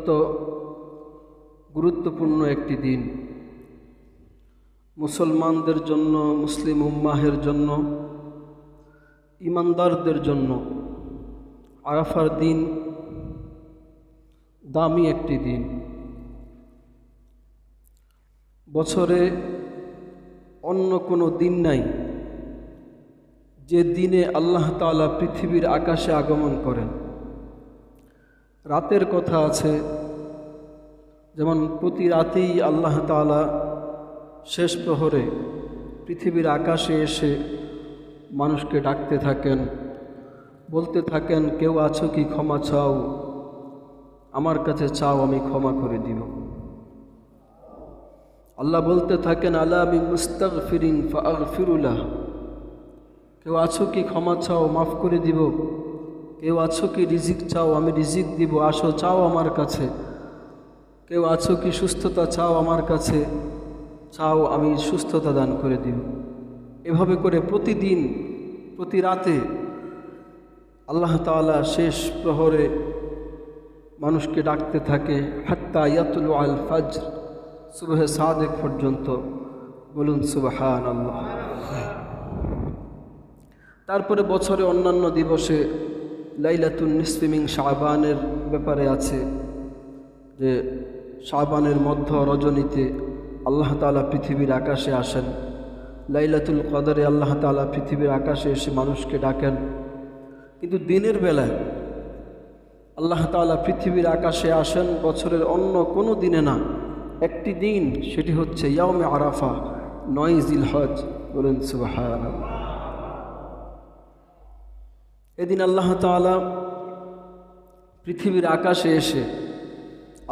অত্যন্ত গুরুত্বপূর্ণ একটি দিন মুসলমানদের জন্য, মুসলিম উম্মাহের জন্য, ইমানদারদের জন্য। আরাফার দিন দামি একটি দিন। বছরে অন্য কোনো দিন নাই যে দিনে আল্লাহ তাআলা পৃথিবীর আকাশে আগমন করেন। রাতের কথা আছে, যেমন প্রতি রাতেই আল্লাহ তাআলা শেষ প্রহরে পৃথিবীর আকাশে এসে মানুষকে ডাকতে থাকেন, বলতে থাকেন, কেউ আছো কি ক্ষমা চাও, আমার কাছে চাও, আমি ক্ষমা করে দিব। আল্লাহ বলতে থাকেন, আলা আমি মুস্তাগফিরিন ফাগফিরুলাহ, কেউ আছো কি ক্ষমা চাও, মাফ করে দিব। কেউ আছো কি রিজিক চাও, আমি রিজিক দিব, আসো চাও আমার কাছে। কেউ আছো কি সুস্থতা চাও, আমার কাছে চাও, আমি সুস্থতা দান করে দিব। এভাবে করে প্রতিদিন প্রতি রাতে আল্লাহ তাআলা শেষ প্রহরে মানুষকে ডাকতে থাকে, হাত্তা ইয়াতুলু আল ফাজর, সুবহে সাদেক পর্যন্ত। বলুন সুবহানাল্লাহ। তারপরে বছরে অন্যান্য দিবসে লাইলাতুন নিসফি মিন শাবানের ব্যাপারে আছে যে শাবানের মধ্য রজনীতে আল্লাহ তাআলা পৃথিবীর আকাশে আসেন। লাইলাতুল কদরে আল্লাহ তাআলা পৃথিবীর আকাশে এসে মানুষকে ডাকেন। কিন্তু দিনের বেলায় আল্লাহ তাআলা পৃথিবীর আকাশে আসেন বছরের অন্য কোনো দিনে না, একটি দিন, সেটি হচ্ছে ইয়াউমে আরাফা, 9 জিলহজ। বলুন সুবহানাল্লাহ। এদিন আল্লাহ তাআলা পৃথিবীর আকাশে এসে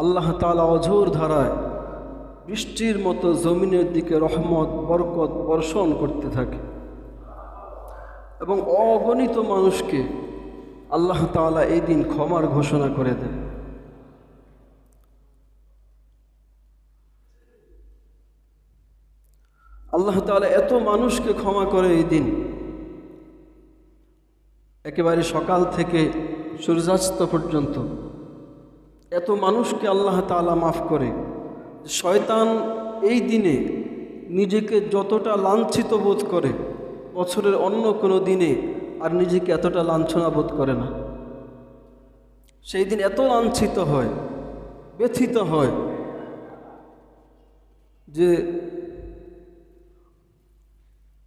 আল্লাহ তাআলা অঝোর ধারায় বৃষ্টির মতো জমিনের দিকে রহমত বরকত বর্ষণ করতে থাকে এবং অগণিত মানুষকে আল্লাহ তাআলা এই দিন ক্ষমার ঘোষণা করে দেয়। আল্লাহ তাআলা এত মানুষকে ক্ষমা করে এই দিন, একেবারে সকাল থেকে সূর্যাস্ত পর্যন্ত এত মানুষকে আল্লাহ তাআলা মাফ করে। শয়তান এই দিনে নিজেকে যতটা লাঞ্ছিত বোধ করে, বছরের অন্য কোনো দিনে আর নিজেকে এতটা লাঞ্ছনা বোধ করে না। সেই দিন এত লাঞ্ছিত হয়, ব্যথিত হয় যে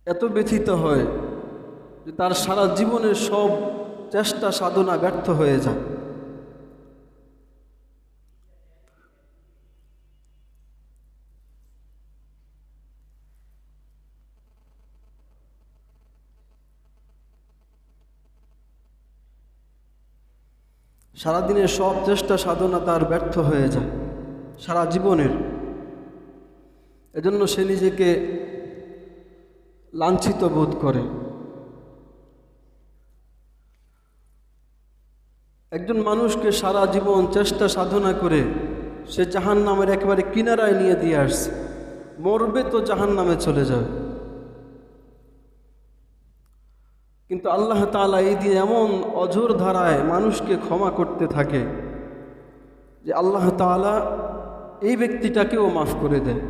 এত ব্যথিত হয় যে তার সারা জীবনের সব চেষ্টা সাধনা ব্যর্থ হয়ে যায়। সারাদিনের সব চেষ্টা সাধনা তার ব্যর্থ হয়ে যায় সারা জীবনের। এজন্য সে নিজেকে লাঞ্ছিত বোধ করে। একজন মানুষকে সারা জীবন চেষ্টা সাধনা করে সে জাহান্নামের একেবারে কিনারায় নিয়ে দিয়ে আসছে, মরবে তো জাহান্নামে চলে যাবে। কিন্তু আল্লাহ তাআলা এই দিন এমন অঝোর ধারায় মানুষকে ক্ষমা করতে থাকে যে আল্লাহ তাআলা এই ব্যক্তিটাকেও মাফ করে দেয়।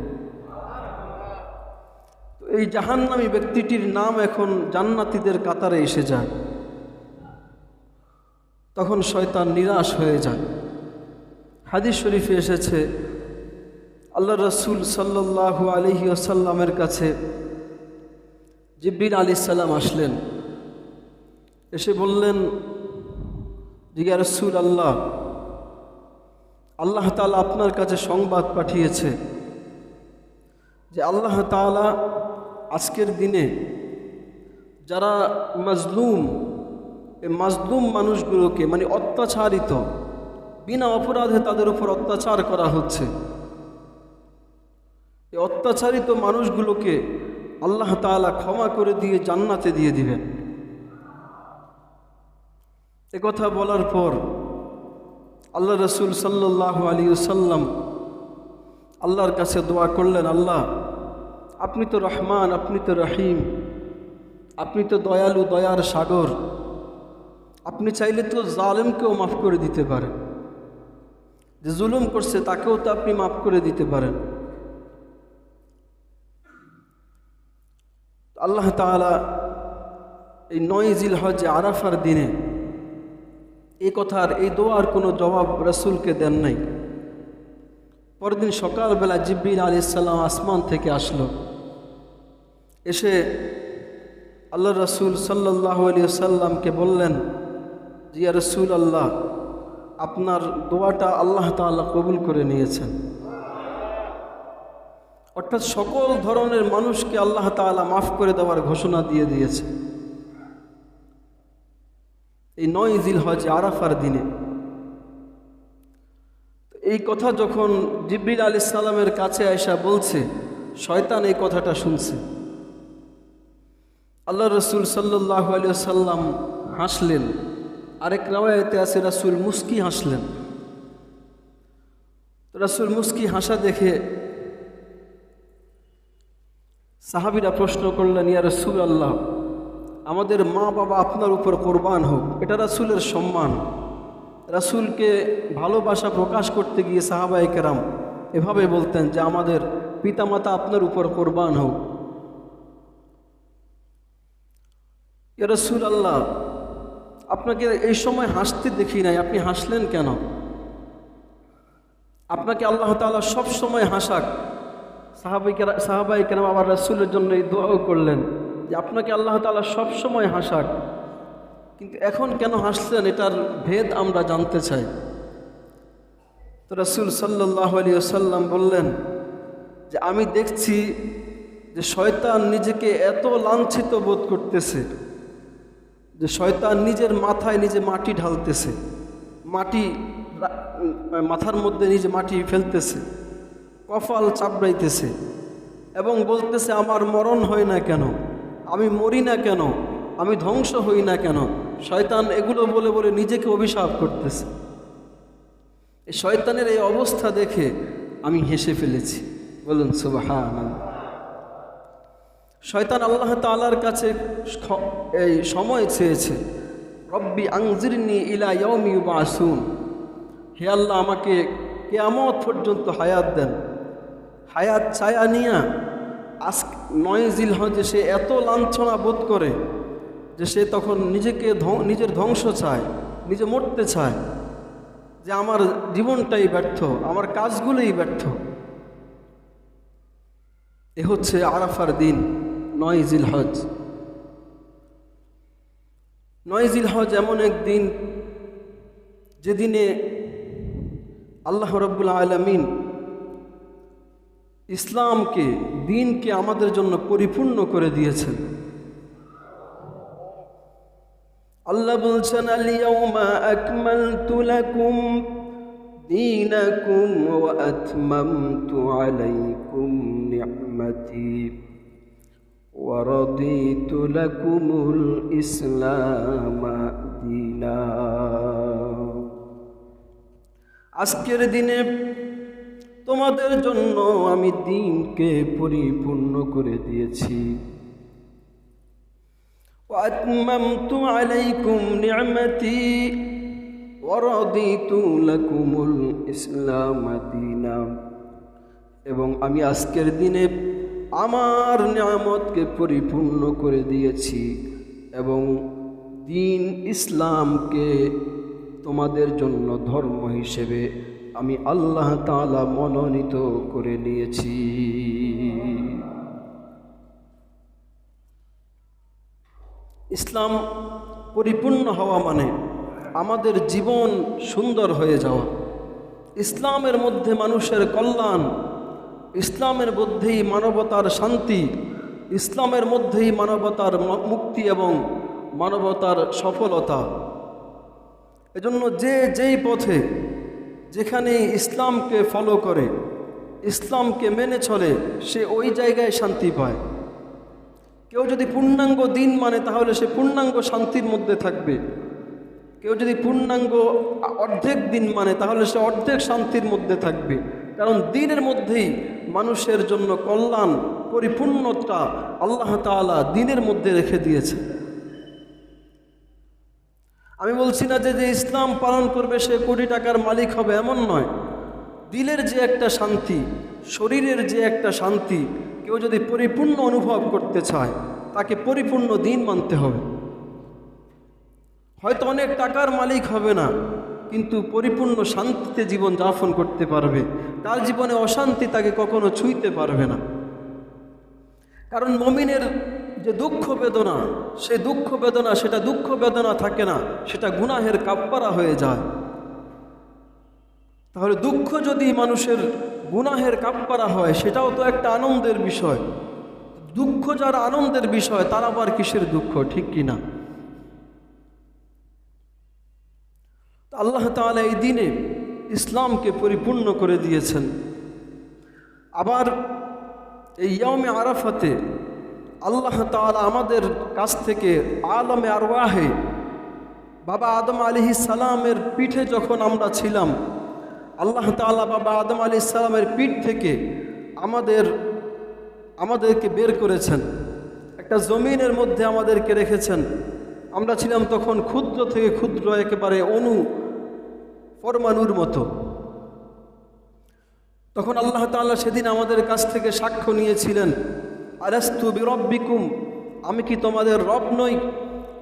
তো এই জাহান্নামী ব্যক্তিটির নাম এখন জান্নাতীদের কাতারে এসে যায়। তখন শয়তান নিরাশ হয়ে যায়। হাদিস শরীফে এসেছে, আল্লাহ রাসূল সাল্লাল্লাহু আলাইহি ওয়াসাল্লামের কাছে জিবরিল আলাইহিস সালাম আসলেন। এসে বললেন যে ইয়া রাসূলুল্লাহ, আল্লাহ তাআলা আপনার কাছে সংবাদ পাঠিয়েছে যে আল্লাহ তাআলা আজকের দিনে যারা মাজলুম, এই মাজলুম মানুষগুলোকে, মানে অত্যাচারিত, বিনা অপরাধে তাদের উপর অত্যাচার করা হচ্ছে, এই অত্যাচারিত মানুষগুলোকে আল্লাহ তাআলা ক্ষমা করে দিয়ে জান্নাতে দিয়ে দিবেন। এ কথা বলার পর আল্লাহ রাসূল সাল্লাল্লাহু আলাইহি ওয়াসাল্লাম আল্লাহর কাছে দোয়া করলেন, আল্লাহ আপনি তো রহমান, আপনি তো রহিম, আপনি তো দয়ালু, দয়ার সাগর, আপনি চাইলে তো জালেমকেও মাফ করে দিতে পারেন। যে জুলুম করছে তাকেও তো আপনি মাফ করে দিতে পারেন। আল্লাহ তাআলা এই 9 জিলহজ আরাফার দিনে এই কথার, এই দোয়ার কোনো জবাব রাসূলকে দেন নাই। পরদিন সকালবেলা জিবরিল আলাইহিস সালাম আসমান থেকে আসলো, এসে আল্লাহ রাসূল সাল্লাল্লাহু আলাইহি ওয়াসাল্লামকে বললেন যে ইয়া রাসূলুল্লাহ, আপনার দোয়াটা আল্লাহ তাআলা কবুল করে নিয়েছেন। অর্থাৎ সকল ধরনের মানুষকে আল্লাহ তাআলা মাফ করে দেওয়ার ঘোষণা দিয়ে দিয়েছে এই 9 জিলহজ আরাফার দিনে। এই কথা যখন জিবরিল আলাইহিস সালামের কাছে আয়েশা বলছে, শয়তান এই কথাটা শুনছে। আল্লাহ রাসূল সাল্লাল্লাহু আলাইহি ওয়াসাল্লাম হাসলেন, আরেক রাওয়ায়াতে আছে রাসূল মুস্কি হাসলেন। তো রাসূল মুস্কি হাসা দেখে সাহাবীরা প্রশ্ন করলেন, ইয়া রাসূলুল্লাহ, আমাদের মা বাবা আপনার উপর কোরবান হোক। এটা রাসূলের সম্মান। রাসূলকে ভালোবাসা প্রকাশ করতে গিয়ে সাহাবায়ে কেরাম এভাবে বলতেন যে আমাদের পিতামাতা আপনার উপর কোরবান হোক। ইয়া রাসূলুল্লাহ, আপনাকে এই সময় হাসতে দেখি নাই, আপনি হাসলেন কেন? আপনাকে আল্লাহ তাআলা সব সময় হাসাক। সাহাবায়ে কেরাম আবার রাসূলের জন্য এই দোয়াও করলেন যে আপনাকে আল্লাহ তাআলা সব সময় হাসাক, কিন্তু এখন কেন হাসলেন এটার ভেদ আমরা জানতে চাই। তো রাসূল সাল্লাল্লাহু আলাইহি ওয়াসাল্লাম বললেন যে আমি দেখছি যে শয়তান নিজেকে এত লাঞ্ছিত বোধ করতেছে যে শয়তান নিজের মাথায় নিজে মাটি ঢালতেছে, মাথার মধ্যে নিজে মাটি ফেলতেছে, কপাল চাপড়াইতেছে এবং বলতেছে আমার মরণ হয় না কেন, আমি মরি না কেন, আমি ধ্বংস হই না কেন। শয়তান এগুলো বলে বলে নিজেকে অভিশাপ করতেছে। এই শয়তানের এই অবস্থা দেখে আমি হেসে ফেলেছি। বলুন সুবহানাল্লাহ। শয়তান আল্লাহ তাআলার কাছে এই সময় চেয়েছে, রব্বি আনজিরনি ইলা ইয়াউমি ইউবআসুন, হে আল্লাহ আমাকে কিয়ামত পর্যন্ত হায়াত দেন। হায়াত চায়া নিয়া আজ 9 জিলহজে সে এত লাঞ্ছনা বোধ করে যে সে তখন নিজের ধ্বংস চায়, নিজে মরতে চায়, যে আমার জীবনটাই ব্যর্থ, আমার কাজগুলোই ব্যর্থ। এ হচ্ছে আরাফার দিন 9 জিলহজ। 9 জিলহজ এমন এক দিন যেদিনে আল্লাহ রাব্বুল আলামিন ইসলামকে, দ্বীনকে আমাদের জন্য পরিপূর্ণ করে দিয়েছেন। আল্লাহ বলছেন, আল-ইয়াউমা আকমালতু লাকুম দীনাকুম ওয়া আতমামতু আলাইকুম নি'মাতি ওয়া রাদিতু লাকুমুল ইসলামা দীনা। আজকের দিনে তোমাদের জন্য আমি দ্বীনকে পরিপূর্ণ করে দিয়েছি। ওয়া আতমামতু আলাইকুম নি'মাতি ওয়া রাদিতু লাকুমুল ইসলামা দীনা, এবং আমি আজকের দিনে আমার নিয়ামতকে পরিপূর্ণ করে দিয়েছি এবং দ্বীন ইসলামকে তোমাদের জন্য ধর্ম হিসেবে আমি আল্লাহ তাআলা মনোনীত করে নিয়েছি। ইসলাম পরিপূর্ণ হওয়া মানে আমাদের জীবন সুন্দর হয়ে যাওয়া। ইসলামের মধ্যে মানুষের কল্যাণ, ইসলামের মধ্যেই মানবতার শান্তি, ইসলামের মধ্যেই মানবতার মুক্তি এবং মানবতার সফলতা। এজন্য যেই পথে, যেখানে ইসলামকে ফলো করে, ইসলামকে মেনে চলে, সে ওই জায়গায় শান্তি পায়। কেউ যদি পূর্ণাঙ্গ দিন মানে তাহলে সে পূর্ণাঙ্গ শান্তির মধ্যে থাকবে। কেউ যদি পূর্ণাঙ্গ অর্ধেক দিন মানে তাহলে সে অর্ধেক শান্তির মধ্যে থাকবে। কারণ দিনের মধ্যেই মানুষের জন্য কল্যাণ, পরিপূর্ণতা আল্লাহ তাআলা দিনের মধ্যে রেখে দিয়েছে। আমি বলছি না যে ইসলাম পালন করবে সে কোটি টাকার মালিক হবে, এমন নয়। দিলের যে একটা শান্তি, শরীরের যে একটা শান্তি, কেউ যদি পরিপূর্ণ অনুভব করতে চায় তাকে পরিপূর্ণ দিন মানতে হবে। হয়তো অনেক টাকার মালিক হবে না, কিন্তু পরিপূর্ণ শান্তিতে জীবন যাপন করতে পারবে। তার জীবনে অশান্তি তাকে কখনো ছুঁইতে পারবে না। কারণ মুমিনের যে দুঃখ বেদনা, সে দুঃখ বেদনা সেটা দুঃখ বেদনা থাকে না, সেটা গুনাহের কাফফারা হয়ে যায়। তাহলে দুঃখ যদি মানুষের গুনাহের কাফফারা হয়, সেটাও তো একটা আনন্দের বিষয়। দুঃখ যারা আনন্দের বিষয়, তার আবার কিসের দুঃখ, ঠিক কিনা? আল্লাহ তাআলা এই দিনে ইসলামকে পরিপূর্ণ করে দিয়েছেন। আবার এই ইয়াউমে আরাফাতে আল্লাহ তাআলা আমাদের কাছ থেকে আলমে আরওয়াহে বাবা আদম আলাইহিস সালামের পিঠে যখন আমরা ছিলাম, আল্লাহ তাআলা বাবা আদম আলাইহিস সালামের পিঠ থেকে আমাদেরকে বের করেছেন, একটা জমিনের মধ্যে আমাদেরকে রেখেছেন। আমরা ছিলাম তখন ক্ষুদ্র থেকে ক্ষুদ্র, একেবারে পরমাণুর মতো। তখন আল্লাহ তাআলা সেদিন আমাদের কাছ থেকে সাক্ষ্য নিয়েছিলেন, আলাস্তু বিরব্বিকুম, আমি কি তোমাদের রব নই,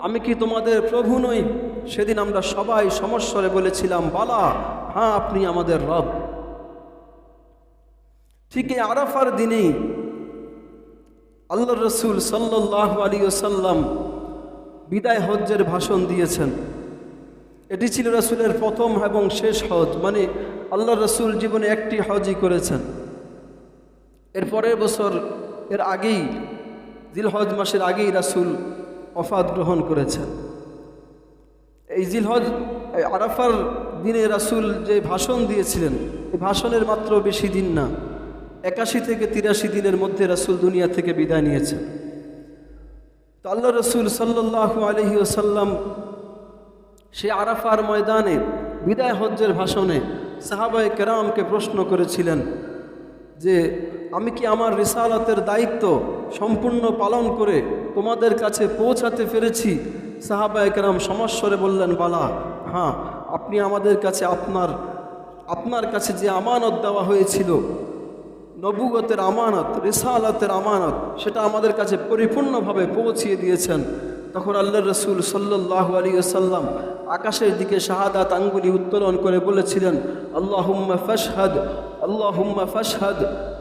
আমি কি তোমাদের প্রভু নই? সেদিন আমরা সবাই সমস্বরে বলেছিলাম, বালা, হ্যাঁ আপনি আমাদের রব। ঠিক এই আরাফার দিনেই আল্লাহর রাসূল সাল্লাল্লাহু আলাইহি ওয়াসাল্লাম বিদায় হজ্জের ভাষণ দিয়েছেন। এটি ছিল রাসূলের প্রথম এবং শেষ হজ, মানে আল্লাহর রাসূল জীবনে একটি হজই করেছেন। এর পরের বছর, এর আগেই, জিলহজ মাসের আগেই রাসূল ওফাত গ্রহণ করেছেন। এই আরাফার দিনে রাসূল যে ভাষণ দিয়েছিলেন, এই ভাষণের মাত্র বেশি দিন না, 81 থেকে 83 দিনের মধ্যে রাসূল দুনিয়া থেকে বিদায় নিয়েছেন। তো আল্লাহ রাসূল সাল্লাল্লাহু আলাইহি ওয়াসাল্লাম সে আরাফার ময়দানে বিদায় হজ্জের ভাষণে সাহাবায়ে কেরামকে প্রশ্ন করেছিলেন যে, আমি কি আমার রিসালাতের দায়িত্ব সম্পূর্ণ পালন করে তোমাদের কাছে পৌঁছাতে পেরেছি? সাহাবায়ে কেরাম সমস্বরে বললেন, বালা, হ্যাঁ আপনি আমাদের কাছে আপনার কাছে যে আমানত দেওয়া হয়েছিল, নবুয়তের আমানত, রিসালাতের আমানত, সেটা আমাদের কাছে পরিপূর্ণভাবে পৌঁছিয়ে দিয়েছেন। তখন আল্লাহর রাসূল সাল্লাল্লাহু আলাইহি ওয়াসাল্লাম আকাশের দিকে শাহাদাত আঙ্গুলি উত্তোলন করে বলেছিলেন, আল্লাহুম্মা ফাশহাদ, আল্লাহুম্মা ফাশহাদ,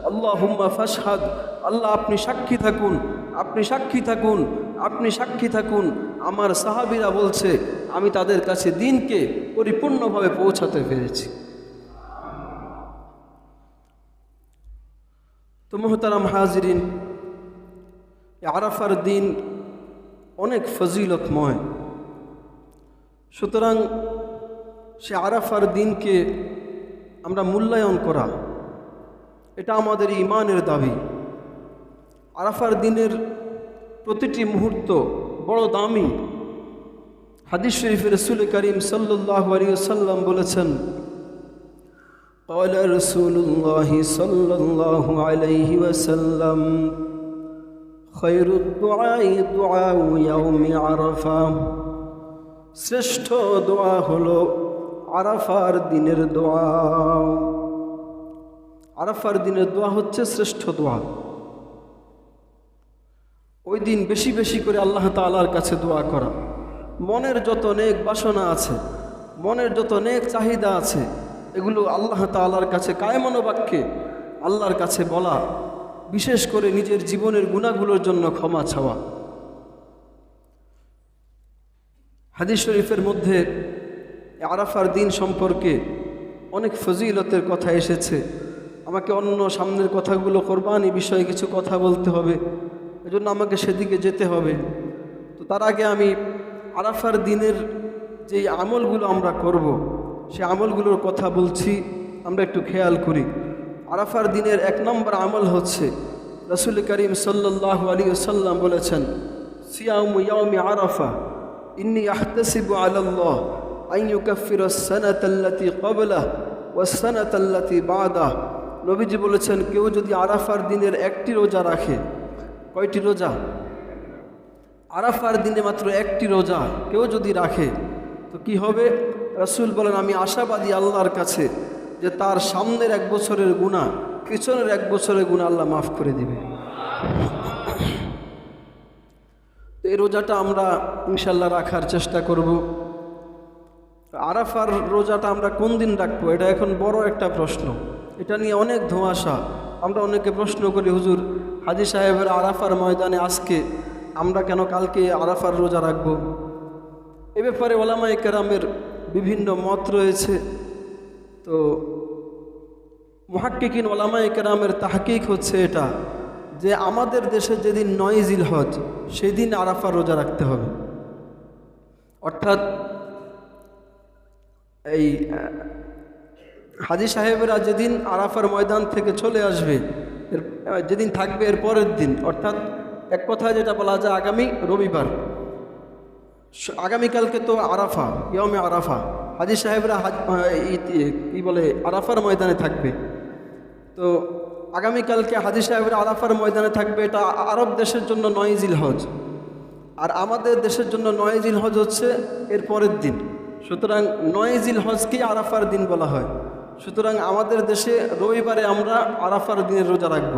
আল্লাহুম্মা ফাশহাদ। আল্লাহ আপনি সাক্ষী থাকুন, আপনি সাক্ষী থাকুন, আপনি সাক্ষী থাকুন। আমার সাহাবীরা বলছে আমি তাদের কাছে দিনকে পরিপূর্ণভাবে পৌঁছাতে পেরেছি। তো মুহতারাম হাজিরিন, আরাফার দিন অনেক ফজিলতময়। সুতরাং সে আরাফার দিনকে আমরা মূল্যায়ন করা, এটা আমাদের ঈমানের দাবি। আরাফার দিনের প্রতিটি মুহূর্ত বড় দামি। হাদিস শরীফে রাসূল করিম সাল্লাল্লাহু আলাইহি ওয়াসাল্লাম বলেছেন, قال رسول الله صلى الله عليه وسلم خير الدعاء دعاء يوم عرفة। শ্রেষ্ঠ দোয়া হলো আরাফার দিনের দোয়া। আরাফার দিনের দোয়া হচ্ছে শ্রেষ্ঠ দোয়া। ওই দিন বেশি বেশি করে আল্লাহ তাআলার কাছে দোয়া করা, মনের যত নেক বাসনা আছে, মনের যত নেক চাহিদা আছে, এগুলো আল্লাহ তাআলার কাছে কায়মনো বাক্যে আল্লাহর কাছে বলা, বিশেষ করে নিজের জীবনের গুনাহগুলোর জন্য ক্ষমা চাওয়া। হাদিস শরীফের মধ্যে আরাফার দিন সম্পর্কে অনেক ফজিলতের কথা এসেছে। আমাকে অন্য সামনের কথাগুলো কোরবানি বিষয়ে কিছু কথা বলতে হবে, এজন্য আমাকে সেদিকে যেতে হবে। তো তার আগে আমি আরাফার দিনের যে আমলগুলো আমরা করব, সে আমলগুলোর কথা বলছি, আমরা একটু খেয়াল করি। আরাফার দিনের 1 নম্বর আমল হচ্ছে, রাসূল করিম সাল্লাল্লাহু আলাইহি ওয়াসাল্লাম বলেছেন, সিয়ামু ইয়াউমি আরাফা ইন্নী আহতাসিবু আলাল্লাহ আন ইউকাফিরা আস-সানাতা আল্লাতী ক্বাবলাহু ওয়াস-সানাতা আল্লাতী বা'দাহু। নবীজি বলেছেন, কেউ যদি আরাফার দিনের একটি রোজা রাখে, কয়টি রোজা? আরাফার দিনে মাত্র একটি রোজা কেউ যদি রাখে তো কি হবে? রাসূল বলেন, আমি আশাবাদী আল্লাহর কাছে যে তার সামনের 1 বছরের গুনাহ, পিছনের 1 বছরের গুনাহ আল্লাহ মাফ করে দিবে। তো এই রোজাটা আমরা ইনশাল্লাহ রাখার চেষ্টা করব। আরাফার রোজাটা আমরা কোন দিন রাখবো, এটা এখন বড় একটা প্রশ্ন। এটা নিয়ে অনেক ধোঁয়াশা। আমরা অনেকে প্রশ্ন করি, হুজুর হাজী সাহেবের আরাফার ময়দানে আজকে, আমরা কেন কালকে আরাফার রোজা রাখবো? এ ব্যাপারে ওলামায়ে কেরামের বিভিন্ন মত রয়েছে। তো মুহাক্কিকিন ওলামায়ে কেরামের তাহকিক হচ্ছে এটা, যে আমাদের দেশে যেদিন 9 জিলহজ সেদিন আরাফার রোজা রাখতে হবে। অর্থাৎ এই হাজী সাহেবেরা যেদিন আরাফার ময়দান থেকে চলে আসবে, যেদিন থাকবে এর পরের দিন, অর্থাৎ এক কথায় যেটা বলা যায় আগামী রবিবার, আগামীকালকে তো আরাফা, ইয়মে আরাফা, হাজী সাহেবরা কি বলে আরাফার ময়দানে থাকবে। তো আগামীকালকে হাজী সাহেবরা আরাফার ময়দানে থাকবে, এটা আরব দেশের জন্য 9 জিলহজ, আর আমাদের দেশের জন্য 9 জিলহজ হচ্ছে এর পরের দিন। সুতরাং 9 জিলহজকেই আরাফার দিন বলা হয়। সুতরাং আমাদের দেশে রবিবারে আমরা আরাফার দিনের রোজা রাখব।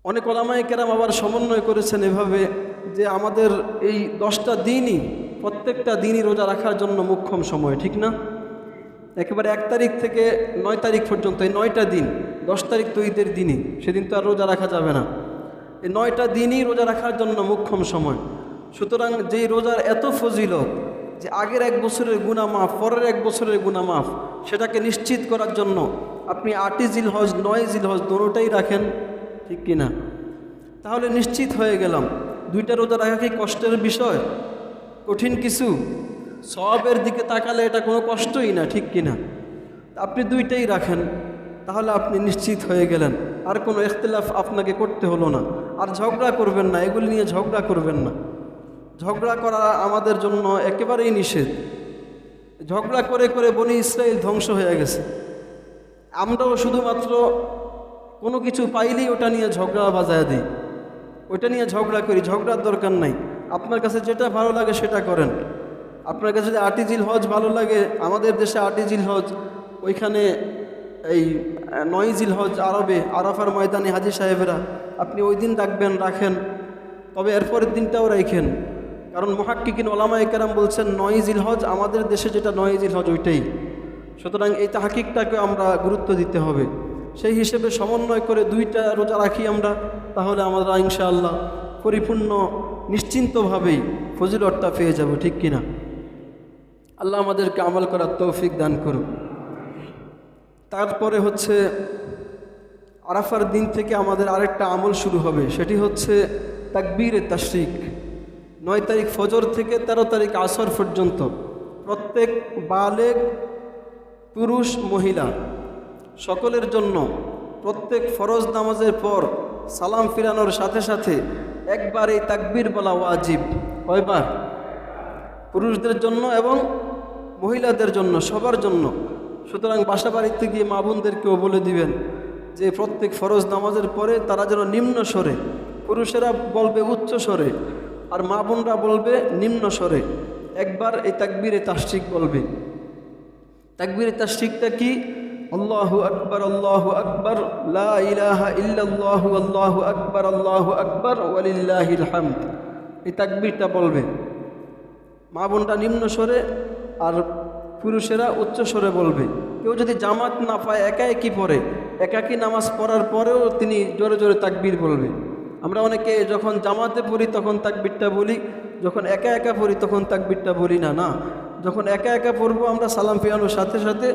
অনেক ওলামায়ে কেরাম আবার সমন্বয় করেছেন এভাবে, যে আমাদের এই 10টা দিনই, প্রত্যেকটা দিনই রোজা রাখার জন্য মোক্ষম সময়, ঠিক না? একেবারে 1 তারিখ থেকে 9 তারিখ পর্যন্ত এই 9টা দিন, 10 তারিখ তো ঈদের দিনই, সেদিন তো আর রোজা রাখা যাবে না। এই 9টা দিনই রোজা রাখার জন্য মোক্ষম সময়। সুতরাং যেই রোজার এত ফজিলত, যে আগের 1 বছরের গুনাহ মাফ, পরের 1 বছরের গুনাহ মাফ, সেটাকে নিশ্চিত করার জন্য আপনি 8 জিলহজ 9 জিলহজ দুটোটাই রাখেন, ঠিক কিনা? তাহলে নিশ্চিত হয়ে গেলাম 2টা রোজা রাখা কি কষ্টের বিষয়, কঠিন কিছু? সওয়াবের দিকে তাকালে এটা কোনো কষ্টই না, ঠিক কিনা? আপনি 2টাই রাখেন, তাহলে আপনি নিশ্চিত হয়ে গেলেন, আর কোনো ইখতিলাফ আপনাকে করতে হলো না। আর ঝগড়া করবেন না, এগুলি নিয়ে ঝগড়া করবেন না। ঝগড়া করা আমাদের জন্য একেবারেই নিষেধ। ঝগড়া করে করে বনি ইসরাইল ধ্বংস হয়ে গেছে। আমরাও শুধুমাত্র কোনো কিছু পাইলেই ওটা নিয়ে ঝগড়া বাজায় দিই, ওটা নিয়ে ঝগড়া করি। ঝগড়ার দরকার নাই। আপনার কাছে যেটা ভালো লাগে সেটা করেন। আপনার কাছে যদি 8 জিলহজ ভালো লাগে, আমাদের দেশে 8 জিলহজ, ওইখানে এই 9 জিলহজ আরবে আরাফার ময়দানে হাজী সাহেবেরা, আপনি ওই দিন রাখবেন, রাখেন, তবে এরপরের দিনটাও রাখেন। কারণ মুহাক্কিকিন ওলামায়ে কেরাম বলছেন 9 জিলহজ আমাদের দেশে যেটা 9 জিলহজ ওইটাই। সুতরাং এই তাহকিকটাকে আমরা গুরুত্ব দিতে হবে। সেই হিসেবে সমন্বয় করে 2টা রোজা রাখি আমরা, তাহলে আমরা ইনশাআল্লাহ পরিপূর্ণ নিশ্চিন্তভাবেই ফজিলতটা পেয়ে যাব, ঠিক কিনা? আল্লাহ আমাদেরকে আমল করার তৌফিক দান করুন। তারপরে হচ্ছে আরাফার দিন থেকে আমাদের আরেকটা আমল শুরু হবে, সেটি হচ্ছে তাকবীরে তাশরিক। 9 তারিখ ফজর থেকে 13 তারিখ আসর পর্যন্ত প্রত্যেক বালেগ পুরুষ মহিলা সকলের জন্য প্রত্যেক ফরজ নামাজের পর সালাম ফিরানোর সাথে সাথে একবার এই তাকবীর বলা ওয়াজিব। কয়বার? পুরুষদের জন্য এবং মহিলাদের জন্য, সবার জন্য। সুতরাং বাসা বাড়িতে গিয়ে মা বোনদেরকেও বলে দিবেন যে প্রত্যেক ফরজ নামাজের পরে তারা যেন নিম্ন স্বরে, পুরুষেরা বলবে উচ্চ স্বরে আর মা বোনরা বলবে নিম্ন স্বরে, একবার এই তাকবীরে তাশরিক বলবে। তাকবীরে তাশরিকটা কি? আল্লাহু আকবার, আল্লাহু আকবার, লা ইলাহা ইল্লাল্লাহু, আল্লাহু আকবার, আল্লাহু আকবার, ওয়ালিল্লাহিল হামদ। এই তাকবীরটা বলবে। মা বোনরা নিম্ন স্বরে আর পুরুষেরা উচ্চ স্বরে বলবে। কেউ যদি জামাত না পায়, একাকি পড়ে, একাকি নামাজ পড়ার পরেও তিনি জোরে জোরে তাকবীর বলবে। আমরা অনেকে যখন জামাতে পড়ি তখন তাকবীরটা বলি, যখন একা একা পড়ি তখন তাকবীরটা বলি না। না, যখন একা একা পড়বো আমরা সালাম ফিরানোর সাথে সাথে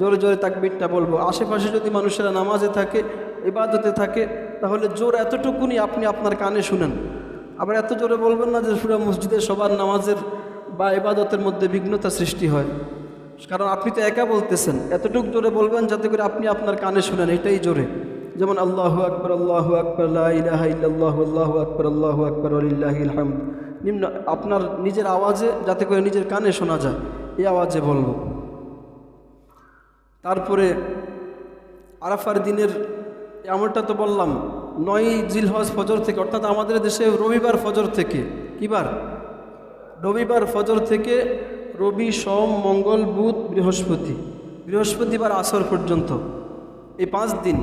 জোরে জোরে তাকবীরটা বলবো। আশেপাশে যদি মানুষেরা নামাজে থাকে, ইবাদতে থাকে, তাহলে জোর এতটুকুনি আপনি আপনার কানে শুনেন। আবার এত জোরে বলবেন না যে পুরো মসজিদের সবার নামাজের বা ইবাদতের মধ্যে বিঘ্নতা সৃষ্টি হয়। কারণ আপনি তো একা বলতেছেন, এতটুকু জোরে বলবেন যাতে করে আপনি আপনার কানে শুনেন, এটাই জোরে। যেমন আল্লাহু আকবার, আল্লাহু আকবার, লা ইলাহা ইল্লাল্লাহু, আল্লাহু আকবার, আল্লাহু আকবার, ওয়ালিল্লাহিল হামদ। নিম্ন আপনার নিজের আওয়াজে, যাতে করে নিজের কানে শোনা যায়, এই আওয়াজে বলবো। তারপরে আরাফার দিনের আমলটা তো বললাম 9 জিলহজ ফজর থেকে, অর্থাৎ আমাদের দেশে রবিবার ফজর থেকে, কি বার? রবিবার ফজর থেকে রবি, সোম, মঙ্গল, বুধ, বৃহস্পতি বৃহস্পতিবার আসর পর্যন্ত এই 5 দিন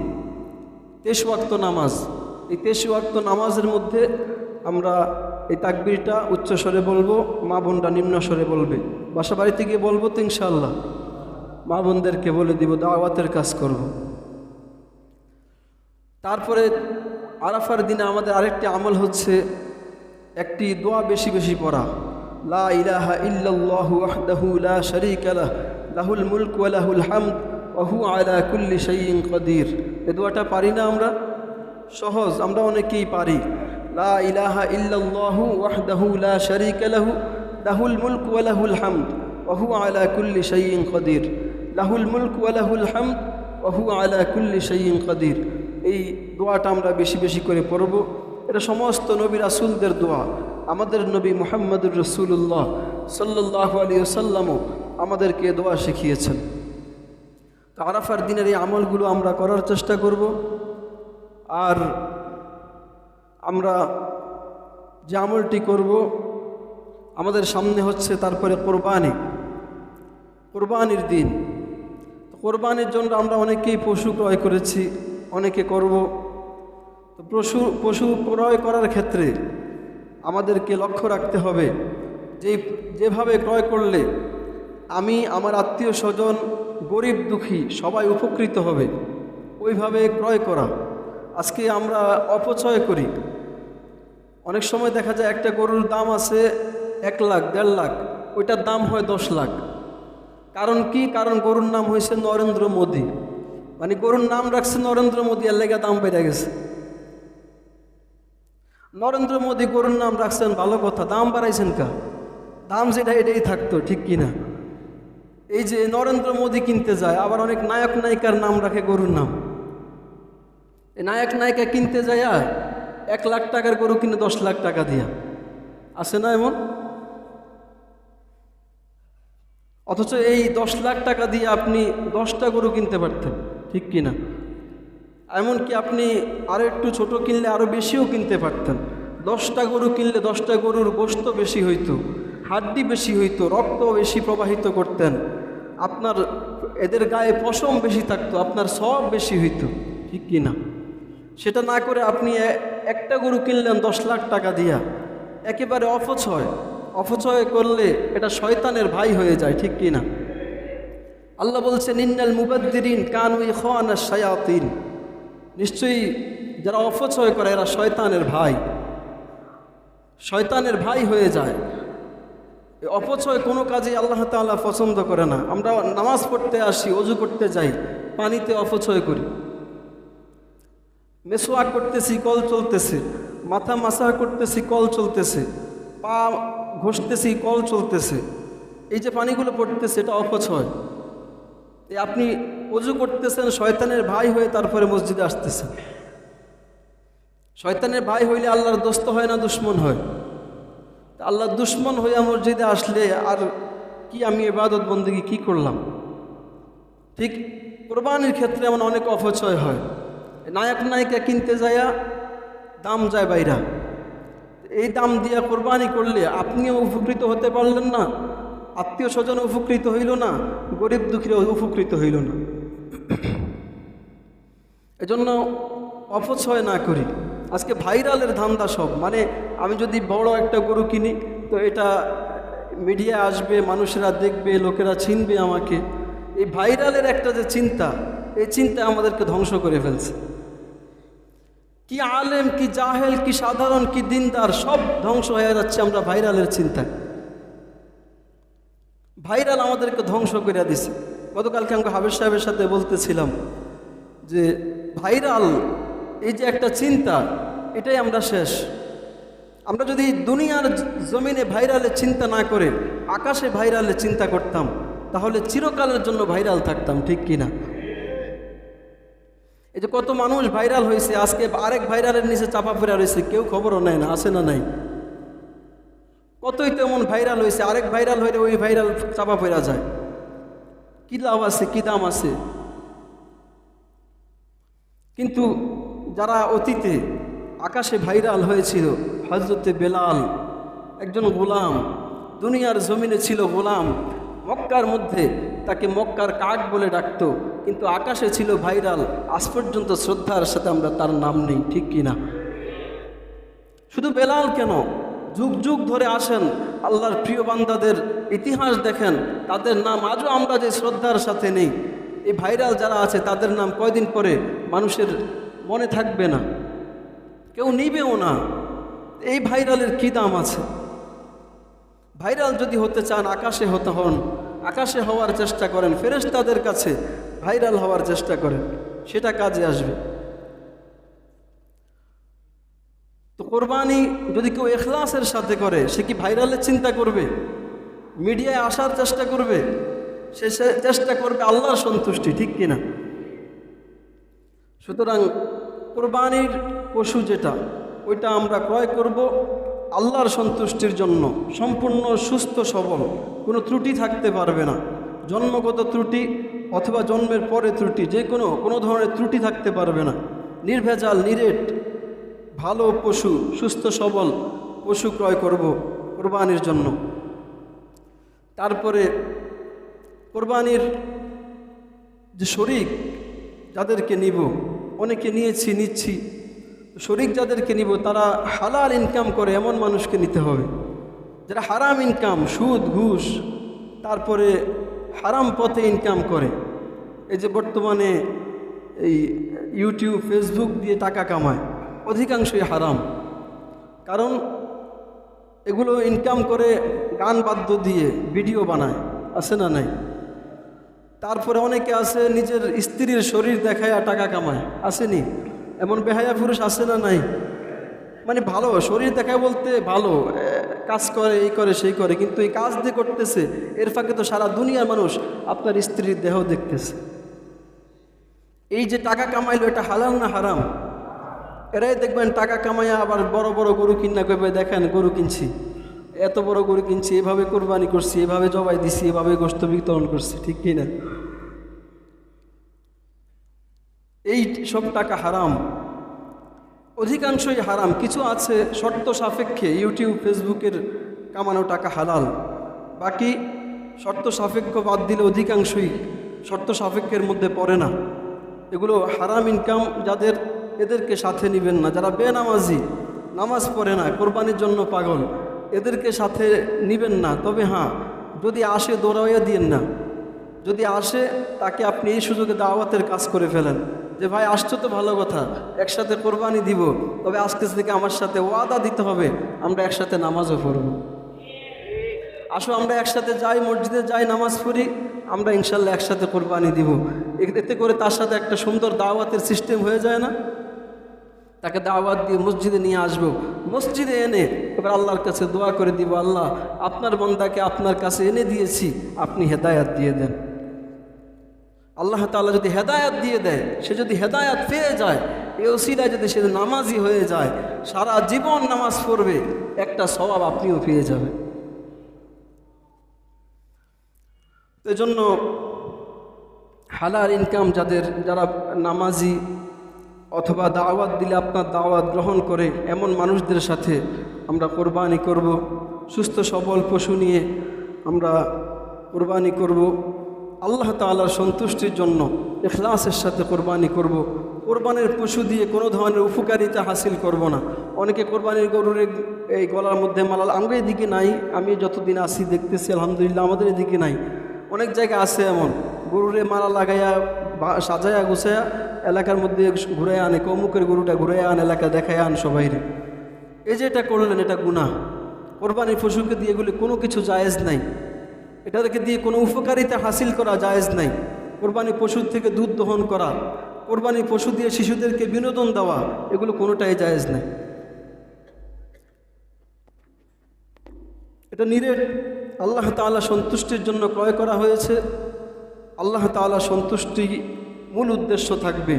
23 ওয়াক্ত নামাজ। এই 23 ওয়াক্ত নামাজের মধ্যে আমরা এই তাকবীরটা উচ্চস্বরে বলবো, মা বোনরা নিম্ন স্বরে বলবে। বাসা বাড়িতে গিয়ে বলবো তো ইনশাআল্লাহ, মা বোনদেরকে বলে দিব, দাওয়াতের কাজ করব। তারপরে আরাফার দিনে আমাদের আরেকটি আমল হচ্ছে একটি দোয়া বেশি বেশি পড়া। লা ইলাহা ইল্লাল্লাহু ওয়াহদাহু লা শারীকা লাহু লাহুল মুলকু ওয়া লাহুল হামদ ওয়া হুয়া আলা কুল্লি শাইইন কাদির। এই দোয়াটা পারি না আমরা? সহজ, আমরা অনেকেই পারি। লা ইলাহা ইল্লাল্লাহু ওয়াহদাহু লা শারীকা লাহু লাহুল মুলকু ওয়া লাহুল হামদ ওয়া হুয়া আলা কুল্লি শাইইন কাদির। লাহুল মুলকু ওয়া লাহুল হামদ ওয়া হুয়া আলা কুল্লি শাইইন কাদির। এই দোয়াটা আমরা বেশি বেশি করে পড়ব। এটা সমস্ত নবী রাসূলদের দোয়া। আমাদের নবী মুহাম্মদুর রাসূলুল্লাহ সাল্লাল্লাহু আলাইহি ওয়াসাল্লামও আমাদেরকে দোয়া শিখিয়েছেন। তো আরাফার দিনের এই আমলগুলো আমরা করার চেষ্টা করব। আর আমরা যে আমলটি করব, আমাদের সামনে হচ্ছে তারপরে কোরবানির দিন। কোরবানির জন্য আমরা অনেকেই পশু ক্রয় করেছি, অনেকে করব। তো পশু ক্রয় করার ক্ষেত্রে আমাদেরকে লক্ষ্য রাখতে হবে যেভাবে ক্রয় করলে আমি, আমার আত্মীয় স্বজন, গরিব দুঃখী সবাই উপকৃত হবে, ওইভাবে ক্রয় করা। আজকে আমরা অপচয় করি। অনেক সময় দেখা যায় একটা গরুর দাম আছে 1 লাখ 1.5 লাখ, ওইটার দাম হয় 10 লাখ। কারণ কি? কারণ গরুর নাম হয়েছে নরেন্দ্র মোদী। মানে গরুর নাম রাখছে নরেন্দ্র মোদী, এর লেগে দাম বেড়ে গেছে। নরেন্দ্র মোদী গরুর নাম রাখছেন, ভালো কথা, দাম বাড়াইছেন কা? দাম যেটা এটাই থাকতো, ঠিক কিনা? এই যে নরেন্দ্র মোদী কিনতে যায়, আবার অনেক নায়ক নায়িকার নাম রাখে গরুর নাম। এই নায়ক নায়িকা কিনতে যায় 1 লাখ টাকার গরু কিনে 10 লাখ টাকা দিয়া, আছে না এমন? অথচ এই 10 লাখ টাকা দিয়ে আপনি 10টা গরু কিনতে পারতেন, ঠিক কিনা? এমনকি আপনি আরও একটু ছোট কিনলে আরও বেশিও কিনতে পারতেন। 10টা গরু কিনলে 10টা গরুর গোশত বেশি হইতো, হাড্ডি বেশি হইতো, রক্ত বেশি প্রবাহিত করতেন, আপনার এদের গায়ে পশম বেশি থাকতো, আপনার সব বেশি হইতো, ঠিক কিনা? সেটা না করে আপনি একটা গরু কিনলেন 10 লাখ টাকা দিয়া, একেবারে অপচয় করলে এটা শয়তানের ভাই হয়ে যায়, ঠিক কিনা? আল্লাহ বলছেন ইন্নাল মুবাদ্দিরিন কানু ইখওয়ানাশ শায়াতিন, নিশ্চয়ই যারা অপচয় করে এরা শয়তানের ভাই হয়ে যায়। অপচয় কোনো কাজে আল্লাহ তাআলা পছন্দ করে না। আমরা নামাজ পড়তে আসি, ওযু করতে যাই, পানিতে অপচয় করি। মেসওয়াক করতেছি, কল চলতেছে, মাথা মাসাজ করতেছি, কল চলতেছে, পা ঘষতেছি, কল চলতেছে, এই যে পানিগুলো পড়তেছে এটা অপচয়। আপনি ওযু করতেছেন, শয়তানের ভাই হয়ে তারপরে মসজিদে আসতেছেন। শয়তানের ভাই হইলে আল্লাহর দোস্ত হয় না দুশ্মন হয়? আল্লাহর দুশ্মন হইয়া মসজিদে আসলে আর কি আমি ইবাদত বন্দেগী কি করলাম? ঠিক কোরবানির ক্ষেত্রে এমন অনেক অপচয় হয়। নায়ক নায়িকা কিনতে যায়া দাম যায় বাইরা, এই দাম দিয়া কোরবানি করলে আপনিও উপকৃত হতে পারলেন না, আত্মীয় স্বজন উপকৃত হইল না, গরিব দুঃখীরা উপকৃত হইল না। এজন্য অপচয় না করি। আজকে ভাইরালের ধান্দা সব, মানে আমি যদি বড় একটা গরু কিনি তো এটা মিডিয়া আসবে, মানুষেরা দেখবে, লোকেরা চিনবে আমাকে। এই ভাইরালের একটা যে চিন্তা, এই চিন্তা আমাদেরকে ধ্বংস করে ফেলছে। কি আলেম, কি জাহেল, কি সাধারণ, কি দিনদার, সব ধ্বংস হয়ে যাচ্ছে আমরা ভাইরালের চিন্তায়। ভাইরাল আমাদেরকে ধ্বংস করে দিছে। গতকালকে আমি হাবেজ সাহেবের সাথে বলতেছিলাম যে ভাইরাল এই যে একটা চিন্তা, এটাই আমরা শেষ। আমরা যদি দুনিয়ার জমিনে ভাইরালের চিন্তা না করে আকাশে ভাইরালের চিন্তা করতাম, তাহলে চিরকালের জন্য ভাইরাল থাকতাম, ঠিক কিনা? এই যে কত মানুষ ভাইরাল হয়েছে, আজকে আরেক ভাইরালের নিচে চাপা পড়ে রয়েছে, কেউ খবরও নেয় না, আছে না নাই? কতই তো এমন ভাইরাল হয়েছে, আরেক ভাইরাল হইলে ওই ভাইরাল চাপা পড়া যায়। কি লাভ আছে, কি দাম আছে? কিন্তু যারা অতীতে আকাশে ভাইরাল হয়েছিল, হযরতে বেলাল একজন গোলাম, দুনিয়ার জমিনে ছিল গোলাম, মক্কার মধ্যে তাকে মক্কার কাক বলে ডাকতো, কিন্তু আকাশে ছিল ভাইরাল, আজ পর্যন্ত শ্রদ্ধার সাথে আমরা তার নাম নেই, ঠিক কিনা? শুধু বেলাল কেন, যুগ যুগ ধরে আসেন আল্লাহর প্রিয় বান্দাদের ইতিহাস দেখেন, তাদের নাম আজও আমরা যে শ্রদ্ধার সাথে নেই। এই ভাইরাল যারা আছে তাদের নাম কয়দিন পরে মানুষের মনে থাকবে না, কেউ নিবেও না। এই ভাইরালের কী দাম আছে? ভাইরাল যদি হতে চান আকাশে হতে হন, আকাশে হওয়ার চেষ্টা করেন, ফেরেশতাদের কাছে ভাইরাল হওয়ার চেষ্টা করেন, সেটা কাজে আসবে। তো কোরবানি যদি কেউ ইখলাসের সাথে করে, সে কি ভাইরালের চিন্তা করবে? মিডিয়ায় আসার চেষ্টা করবে? সে চেষ্টা করবে আল্লাহর সন্তুষ্টি, ঠিক কিনা? সুতরাং কোরবানির পশু যেটা, ওইটা আমরা ক্রয় করব আল্লাহর সন্তুষ্টির জন্য, সম্পূর্ণ সুস্থ সবল, কোনো ত্রুটি থাকতে পারবে না। জন্মগত ত্রুটি অথবা জন্মের পরে ত্রুটি, যে কোনো ধরনের ত্রুটি থাকতে পারবে না। নির্ভেজাল, নিরেট, ভালো পশু, সুস্থ সবল পশু ক্রয় করব কোরবানির জন্য। তারপরে কোরবানির যে শরীক যাদেরকে নিব, অনেকে নিচ্ছি, শরীক যাদেরকে নিব তারা হালাল ইনকাম করে এমন মানুষকে নিতে হবে। যারা হারাম ইনকাম, সুদ ঘুষ, তারপরে হারাম পথে ইনকাম করে, এই যে বর্তমানে এই ইউটিউব ফেসবুক দিয়ে টাকা কামায়, অধিকাংশই হারাম। কারণ এগুলো ইনকাম করে গান বাদ্য দিয়ে ভিডিও বানায়, আছে না নাই? তারপরে অনেকে আছে নিজের স্ত্রীর শরীর দেখায় টাকা কামায়, আসেনি? এমন বেহায়া পুরুষ আছে না নাই? মানে ভালো শরীর দেখায় বলতে ভালো কাজ করে, এই করে সেই করে, কিন্তু এই কাজ দিয়ে করতেছে, এর ফাঁকে তো সারা দুনিয়ার মানুষ আপনার স্ত্রীর দেহ দেখতেছে। এই যে টাকা কামাইলো, এটা হালাল না হারাম? এরাই দেখবেন টাকা কামাইয়া আবার বড় বড় গরু কিনা করবে, দেখেন গরু কিনছি, এত বড় গরু কিনছি, এভাবে কোরবানি করছি, এভাবে জবাই দিছি, এভাবে গোশত বিতরণ করছি, ঠিক কিনা? এই সব টাকা হারাম, অধিকাংশই হারাম। কিছু আছে শর্ত সাপেক্ষে ইউটিউব ফেসবুকের কামানো টাকা হালাল, বাকি শর্ত সাপেক্ষ বাদ দিলে অধিকাংশই শর্ত সাপেক্ষের মধ্যে পড়ে না। এগুলো হারাম ইনকাম যাদের, এদেরকে সাথে নেবেন না। যারা বেনামাজি, নামাজ পড়ে না, কোরবানির জন্য পাগল, এদেরকে সাথে নেবেন না। তবে হ্যাঁ, যদি আসে দৌড়াইয়া দিয়েন না। যদি আসে তাকে আপনি এই সুযোগে দাওয়াতের কাজ করে ফেলেন, যে ভাই আসছো তো ভালো কথা, একসাথে কোরবানি দিব, তবে আজকে থেকে আমার সাথে ওয়াদা দিতে হবে আমরা একসাথে নামাজও পড়ব। আসো আমরা একসাথে যাই, মসজিদে যাই, নামাজ পড়ি, আমরা ইনশাল্লাহ একসাথে কোরবানি দিব। এতে করে তার সাথে একটা সুন্দর দাওয়াতের সিস্টেম হয়ে যায় না? তাকে দাওয়াত দিয়ে মসজিদে নিয়ে আসবো, মসজিদে এনে এবার আল্লাহর কাছে দোয়া করে দিব, আল্লাহ আপনার বান্দাকে আপনার কাছে এনে দিয়েছি, আপনি হেদায়াত দিয়ে দেন। আল্লাহ তাআলা যদি হেদায়াত দিয়ে দেয়, সে যদি হেদায়াত পেয়ে যায়, এই ওসিলায় যদি সে নামাজি হয়ে যায়, সারা জীবন নামাজ পড়বে, একটা সওয়াব আপনিও পেয়ে যাবেন। এজন্য হালাল ইনকাম যারা নামাজি অথবা দাওয়াত দিলে আপনার দাওয়াত গ্রহণ করে এমন মানুষদের সাথে আমরা কোরবানি করব। সুস্থ সবল পশু নিয়ে আমরা কোরবানি করব, আল্লাহ তাআলার সন্তুষ্টির জন্য ইখলাসের সাথে কোরবানি করব। কোরবানির পশু দিয়ে কোনো ধরনের উপকারিতা হাসিল করব না। অনেকে কোরবানির গরুর এই গলার মধ্যে মালাল, আমাদের এদিকে নাই, আমি যতদিন আসি দেখতেছি আলহামদুলিল্লাহ আমাদের এদিকে নাই, অনেক জায়গায় আছে এমন, গরুরে মালা লাগাইয়া সাজায়া গুছায়া এলাকার মধ্যে ঘুরে আনে, কমুকের গরুটা ঘুরে আন, এলাকা দেখায় আন সবাইরে। এই যে এটা করলেন, এটা গুনাহ। কোরবানির পশুকে দিয়ে এগুলি কোনো কিছু জায়েজ নাই, এটাকে দিয়ে কোনো উপকারিতা হাসিল করা জায়েজ নাই। কোরবানি পশুর থেকে দুধ দহন করা, কোরবানি পশু দিয়ে শিশুদেরকে বিনোদন দেওয়া, এগুলো কোনোটাই জায়েজ নাই। এটা নিরেট আল্লাহ তাআলা সন্তুষ্টির জন্য ক্রয় করা হয়েছে। আল্লাহ তাআলা সন্তুষ্টি মূল উদ্দেশ্য থাকবে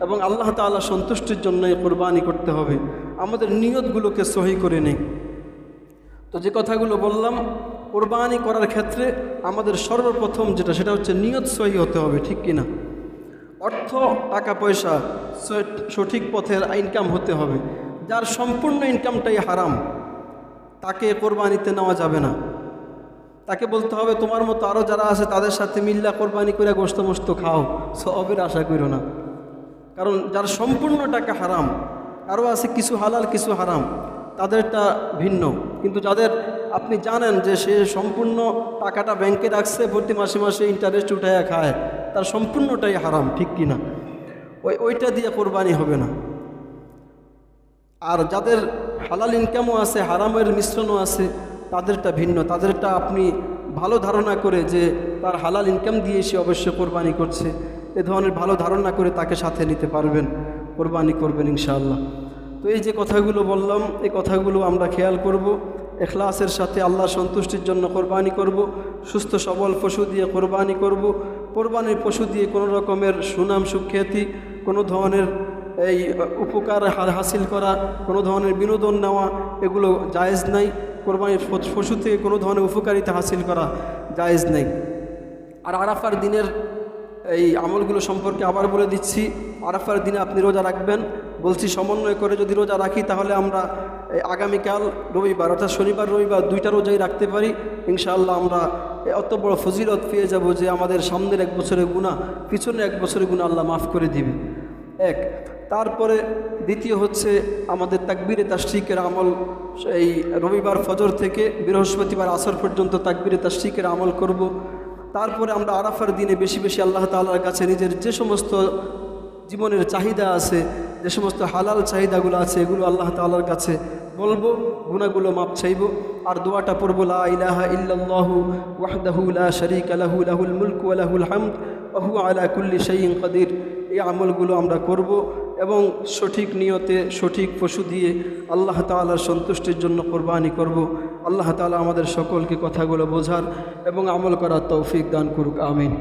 এবং আল্লাহ তাআলা সন্তুষ্টির জন্যই কোরবানি করতে হবে। আমাদের নিয়তগুলোকে সহি করে নেই। তো যে কথাগুলো বললাম, কোরবানি করার ক্ষেত্রে আমাদের সর্বপ্রথম যেটা, সেটা হচ্ছে নিয়ত সহি হতে হবে, ঠিক কিনা? অর্থ, টাকা পয়সা সঠিক পথের ইনকাম হতে হবে। যার সম্পূর্ণ ইনকামটাই হারাম, তাকে কোরবানিতে নেওয়া যাবে না। তাকে বলতে হবে তোমার মতো আরও যারা আছে তাদের সাথে মিল্লা কোরবানি করে গোশত মোস্ত খাও, সবের আশা করো না। কারণ যার সম্পূর্ণ টাকা হারাম, আরও আছে কিছু হালাল কিছু হারাম, তাদেরটা ভিন্ন। কিন্তু যাদের আপনি জানেন যে সে সম্পূর্ণ টাকাটা ব্যাংকে রাখছে, প্রতি মাসে মাসে ইন্টারেস্ট উঠাইয়া খায়, তার সম্পূর্ণটাই হারাম, ঠিক কিনা? ওইটা দিয়ে কোরবানি হবে না। আর যাদের হালাল ইনকামও আছে, হারামের মিশ্রণও আছে, তাদেরটা ভিন্ন। তাদেরটা আপনি ভালো ধারণা করে যে তার হালাল ইনকাম দিয়ে সে অবশ্য কোরবানি করছে, এ ধরনের ভালো ধারণা করে তাকে সাথে নিতে পারবেন, কোরবানি করবেন ইনশাআল্লাহ। তো এই যে কথাগুলো বললাম, এই কথাগুলো আমরা খেয়াল করব, ইখলাসের সাথে আল্লাহ সন্তুষ্টির জন্য কোরবানি করব, সুস্থ সবল পশু দিয়ে কোরবানি করব। কোরবানির পশু দিয়ে কোনো রকমের সুনাম সুখ্যাতি, কোনো ধরনের এই উপকার হাসিল করা, কোনো ধরনের বিনোদন নেওয়া, এগুলো জায়েজ নাই। কোরবানির পশু থেকে কোনো ধরনের উপকারিতা হাসিল করা জায়েজ নেই। আর আরাফার দিনের এই আমলগুলো সম্পর্কে আবার বলে দিচ্ছি। আরাফার দিনে আপনি রোজা রাখবেন, বলছি সমন্বয় করে যদি রোজা রাখি তাহলে আমরা আগামীকাল রবিবার অর্থাৎ শনিবার রবিবার 2টা রোজাই রাখতে পারি ইনশাআল্লাহ। আমরা অত বড় ফজিলত পেয়ে যাব যে আমাদের সামনের 1 বছরের গুনাহ, পিছনের 1 বছরের গুনাহ আল্লাহ মাফ করে দিবে। এক, তারপরে দ্বিতীয় হচ্ছে আমাদের তাকবীরে তাশরিকের আমল। এই রবিবার ফজর থেকে বৃহস্পতিবার আসর পর্যন্ত তাকবীরে তাশরিকের আমল করব। তারপরে আমরা আরাফার দিনে বেশি বেশি আল্লাহ তাআলার কাছে নিজের যে সমস্ত জীবনের চাহিদা আছে, যে সমস্ত হালাল চাহিদাগুলো আছে, এগুলো আল্লাহ তাআলার কাছে বলবো, গুনাহগুলো মাপ চাইব। আর দোয়াটা পড়বো, লা ইলাহা ইল্লাল্লাহু ওয়াহদাহু লা শারীকা লাহু লাহুল মুলকু ওয়া লাহুল হামদ ওয়া হুয়া আলা কুল্লি শাইইন কাদির। এই আমলগুলো আমরা করব এবং সঠিক নিয়তে সঠিক পশু দিয়ে আল্লাহ তাআলার সন্তুষ্টির জন্য কোরবানি করব। আল্লাহ তাআলা আমাদের সকলকে কথাগুলো বোঝার এবং আমল করার তৌফিক দান করুক, আমিন।